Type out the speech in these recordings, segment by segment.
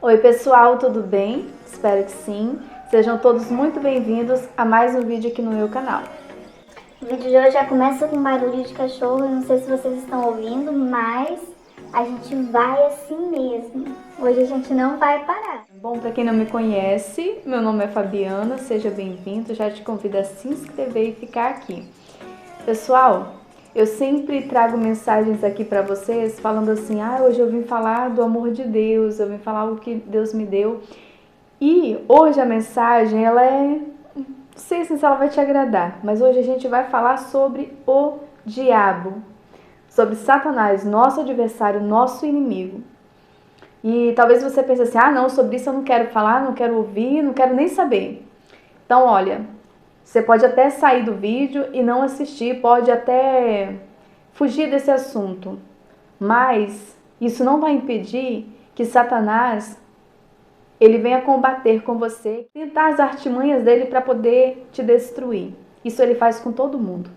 Oi pessoal, tudo bem? Espero que sim. Sejam todos muito bem-vindos a mais um vídeo aqui no meu canal. O vídeo de hoje já começa com barulho de cachorro, eu não sei se vocês estão ouvindo, mas a gente vai assim mesmo. Hoje a gente não vai parar. Bom, para quem não me conhece, meu nome é Fabiana, seja bem-vindo. Já te convido a se inscrever e ficar aqui. Pessoal, eu sempre trago mensagens aqui para vocês falando assim, hoje eu vim falar do amor de Deus, eu vim falar o que Deus me deu. E hoje a mensagem, não sei se ela vai te agradar, mas hoje a gente vai falar sobre o diabo, sobre Satanás, nosso adversário, nosso inimigo. E talvez você pense assim, não, sobre isso eu não quero falar, não quero ouvir, não quero nem saber. Então, olha, você pode até sair do vídeo e não assistir, pode até fugir desse assunto, mas isso não vai impedir que Satanás ele venha combater com você, tentar as artimanhas dele para poder te destruir. Isso ele faz com todo mundo.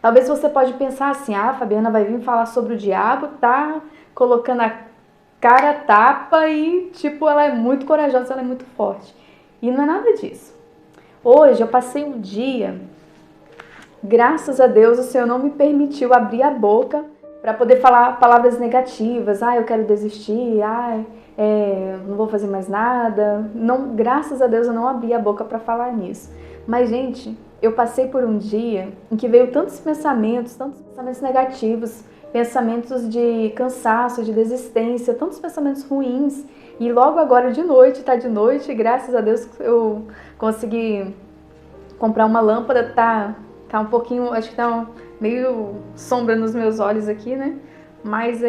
Talvez você pode pensar assim, a Fabiana vai vir falar sobre o diabo, tá colocando a cara a tapa e ela é muito corajosa, ela é muito forte. E não é nada disso. Hoje eu passei um dia, graças a Deus o Senhor não me permitiu abrir a boca para poder falar palavras negativas, eu quero desistir, não vou fazer mais nada. Não, graças a Deus eu não abri a boca para falar nisso. Mas, gente, eu passei por um dia em que veio tantos pensamentos negativos, pensamentos de cansaço, de desistência, tantos pensamentos ruins. E logo agora de noite, tá de noite, graças a Deus eu consegui comprar uma lâmpada, tá um pouquinho, acho que tá meio sombra nos meus olhos aqui, né? Mas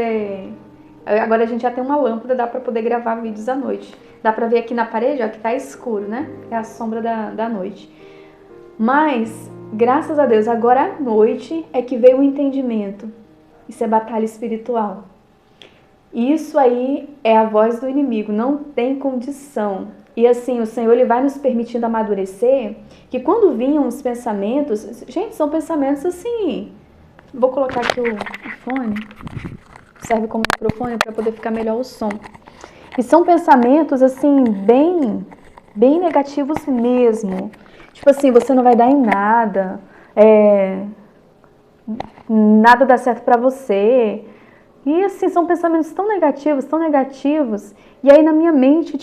agora a gente já tem uma lâmpada, dá pra poder gravar vídeos à noite. Dá pra ver aqui na parede, ó, que tá escuro, né? É a sombra da noite. Mas, graças a Deus, agora à noite é que veio o entendimento. Isso é batalha espiritual. Isso aí é a voz do inimigo, não tem condição. E assim, o Senhor ele vai nos permitindo amadurecer, que quando vinham os pensamentos, gente, são pensamentos assim, vou colocar aqui o fone, serve como microfone para poder ficar melhor o som. E são pensamentos assim, bem negativos mesmo. Tipo assim, você não vai dar em nada, nada dá certo para você. E assim, são pensamentos tão negativos. E aí na minha mente,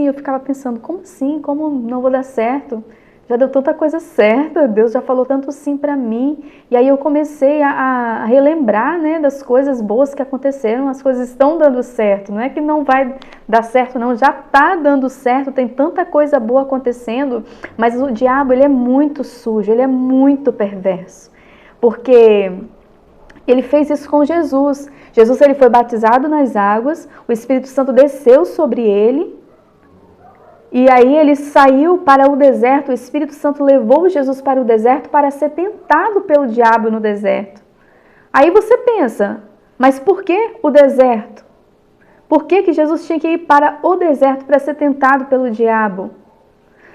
eu ficava pensando, como assim? Como não vou dar certo? Já deu tanta coisa certa, Deus já falou tanto sim pra mim. E aí eu comecei a relembrar, né, das coisas boas que aconteceram, as coisas estão dando certo. Não é que não vai dar certo não, já tá dando certo, tem tanta coisa boa acontecendo. Mas o diabo, ele é muito sujo, ele é muito perverso. Porque ele fez isso com Jesus. Jesus ele foi batizado nas águas, o Espírito Santo desceu sobre ele, e aí ele saiu para o deserto, o Espírito Santo levou Jesus para o deserto para ser tentado pelo diabo no deserto. Aí você pensa, mas por que o deserto? Por que Jesus tinha que ir para o deserto para ser tentado pelo diabo?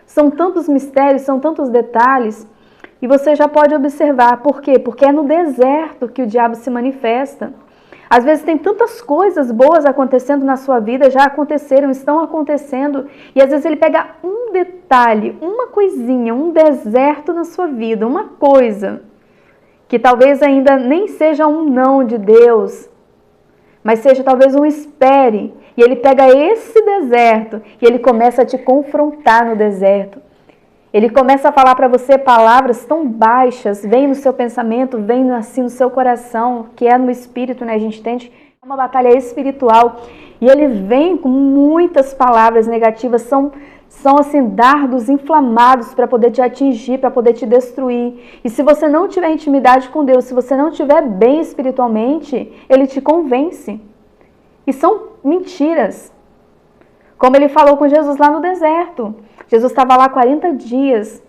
São tantos mistérios, são tantos detalhes, e você já pode observar. Por quê? Porque é no deserto que o diabo se manifesta. Às vezes tem tantas coisas boas acontecendo na sua vida, já aconteceram, estão acontecendo, e às vezes ele pega um detalhe, uma coisinha, um deserto na sua vida, uma coisa, que talvez ainda nem seja um não de Deus, mas seja talvez um espere, e ele pega esse deserto e ele começa a te confrontar no deserto. Ele começa a falar para você palavras tão baixas, vem no seu pensamento, vem assim no seu coração, que é no espírito, né? A gente tem uma batalha espiritual, e ele vem com muitas palavras negativas, são assim dardos inflamados para poder te atingir, para poder te destruir. E se você não tiver intimidade com Deus, se você não estiver bem espiritualmente, ele te convence. E são mentiras. Como ele falou com Jesus lá no deserto. Jesus estava lá 40 dias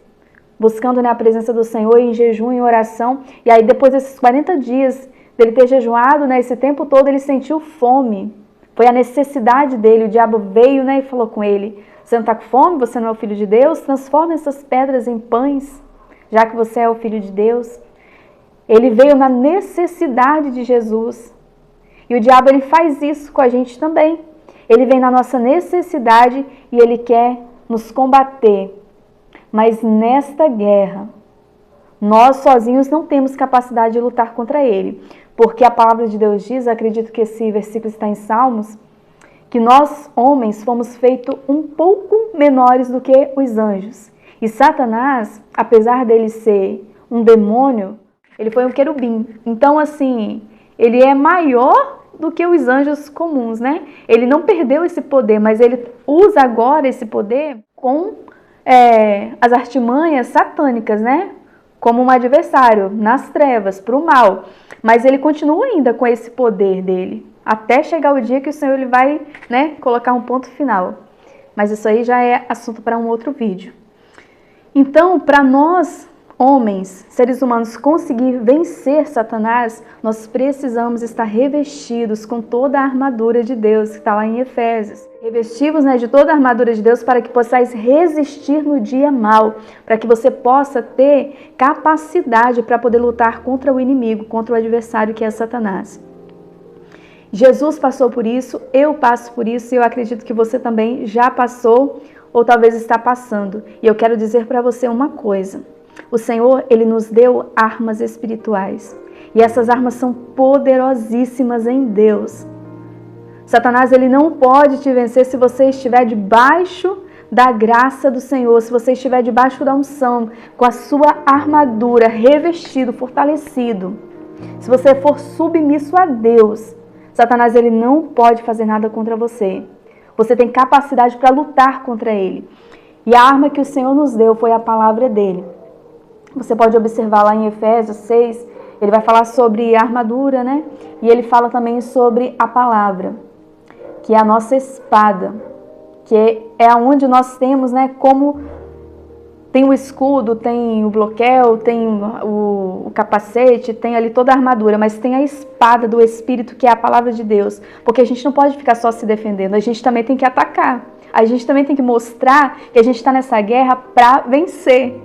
buscando, né, a presença do Senhor em jejum, em oração. E aí depois desses 40 dias dele ter jejuado, né, esse tempo todo ele sentiu fome. Foi a necessidade dele. O diabo veio, né, e falou com ele, você não está com fome? Você não é o filho de Deus? Transforma essas pedras em pães, já que você é o filho de Deus. Ele veio na necessidade de Jesus. E o diabo ele faz isso com a gente também. Ele vem na nossa necessidade e ele quer nos combater. Mas nesta guerra, nós sozinhos não temos capacidade de lutar contra ele. Porque a palavra de Deus diz, acredito que esse versículo está em Salmos, que nós, homens, fomos feitos um pouco menores do que os anjos. E Satanás, apesar dele ser um demônio, ele foi um querubim. Então, assim, ele é maior do que os anjos comuns, né? Ele não perdeu esse poder, mas ele usa agora esse poder com as artimanhas satânicas, né? Como um adversário, nas trevas, para o mal. Mas ele continua ainda com esse poder dele, até chegar o dia que o Senhor ele vai, né, colocar um ponto final. Mas isso aí já é assunto para um outro vídeo. Então, para nós, homens, seres humanos, conseguir vencer Satanás, nós precisamos estar revestidos com toda a armadura de Deus, que está lá em Efésios. Revestivos, né, de toda a armadura de Deus para que possais resistir no dia mau, para que você possa ter capacidade para poder lutar contra o inimigo, contra o adversário que é Satanás. Jesus passou por isso, eu passo por isso e eu acredito que você também já passou ou talvez está passando. E eu quero dizer para você uma coisa. O Senhor, ele nos deu armas espirituais. E essas armas são poderosíssimas em Deus. Satanás, ele não pode te vencer se você estiver debaixo da graça do Senhor, se você estiver debaixo da unção, com a sua armadura, revestido, fortalecido. Se você for submisso a Deus, Satanás, ele não pode fazer nada contra você. Você tem capacidade para lutar contra ele. E a arma que o Senhor nos deu foi a palavra dele. Você pode observar lá em Efésios 6, ele vai falar sobre a armadura, né? E ele fala também sobre a palavra, que é a nossa espada, que é onde nós temos, né, como tem o escudo, tem o bloqueio, tem o capacete, tem ali toda a armadura, mas tem a espada do Espírito, que é a palavra de Deus. Porque a gente não pode ficar só se defendendo, a gente também tem que atacar. A gente também tem que mostrar que a gente está nessa guerra para vencer.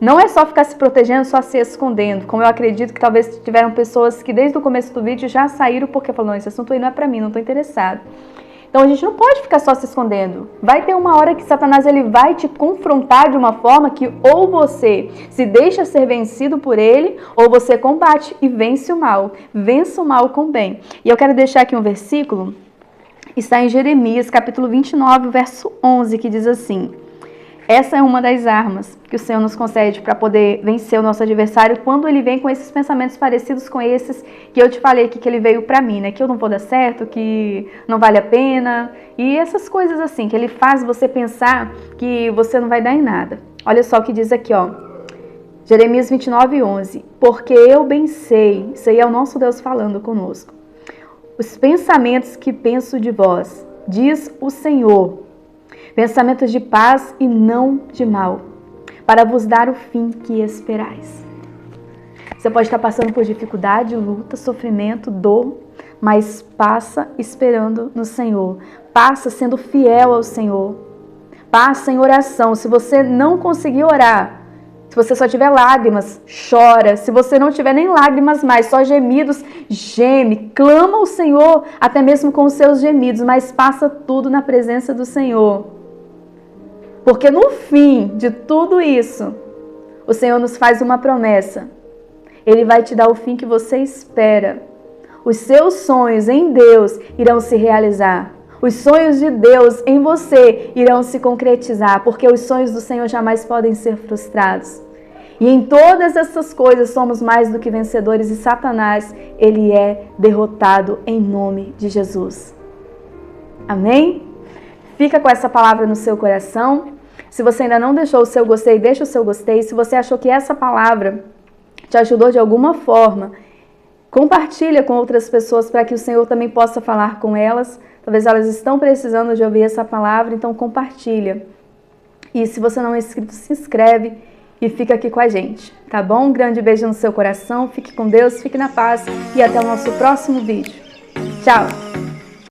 Não é só ficar se protegendo, só se escondendo. Como eu acredito que talvez tiveram pessoas que desde o começo do vídeo já saíram porque falaram, esse assunto aí não é para mim, não estou interessado. Então a gente não pode ficar só se escondendo. Vai ter uma hora que Satanás ele vai te confrontar de uma forma que ou você se deixa ser vencido por ele, ou você combate e vence o mal. Vença o mal com o bem. E eu quero deixar aqui um versículo, está em Jeremias, capítulo 29, verso 11, que diz assim: essa é uma das armas que o Senhor nos concede para poder vencer o nosso adversário quando ele vem com esses pensamentos parecidos com esses que eu te falei aqui que ele veio para mim, né? Que eu não vou dar certo, que não vale a pena e essas coisas assim, que ele faz você pensar que você não vai dar em nada. Olha só o que diz aqui, ó. Jeremias 29, 11. Porque eu bem sei, isso aí é o nosso Deus falando conosco, os pensamentos que penso de vós, diz o Senhor, pensamentos de paz e não de mal, para vos dar o fim que esperais. Você pode estar passando por dificuldade, luta, sofrimento, dor, mas passa esperando no Senhor. Passa sendo fiel ao Senhor. Passa em oração. Se você não conseguir orar, se você só tiver lágrimas, chora. Se você não tiver nem lágrimas mais, só gemidos, geme. Clama ao Senhor, até mesmo com os seus gemidos, mas passa tudo na presença do Senhor. Porque no fim de tudo isso, o Senhor nos faz uma promessa. Ele vai te dar o fim que você espera. Os seus sonhos em Deus irão se realizar. Os sonhos de Deus em você irão se concretizar, porque os sonhos do Senhor jamais podem ser frustrados. E em todas essas coisas somos mais do que vencedores e Satanás, ele é derrotado em nome de Jesus. Amém? Fica com essa palavra no seu coração. Se você ainda não deixou o seu gostei, deixa o seu gostei. Se você achou que essa palavra te ajudou de alguma forma, compartilha com outras pessoas para que o Senhor também possa falar com elas. Talvez elas estão precisando de ouvir essa palavra, então compartilha. E se você não é inscrito, se inscreve e fica aqui com a gente, tá bom? Um grande beijo no seu coração, fique com Deus, fique na paz e até o nosso próximo vídeo. Tchau!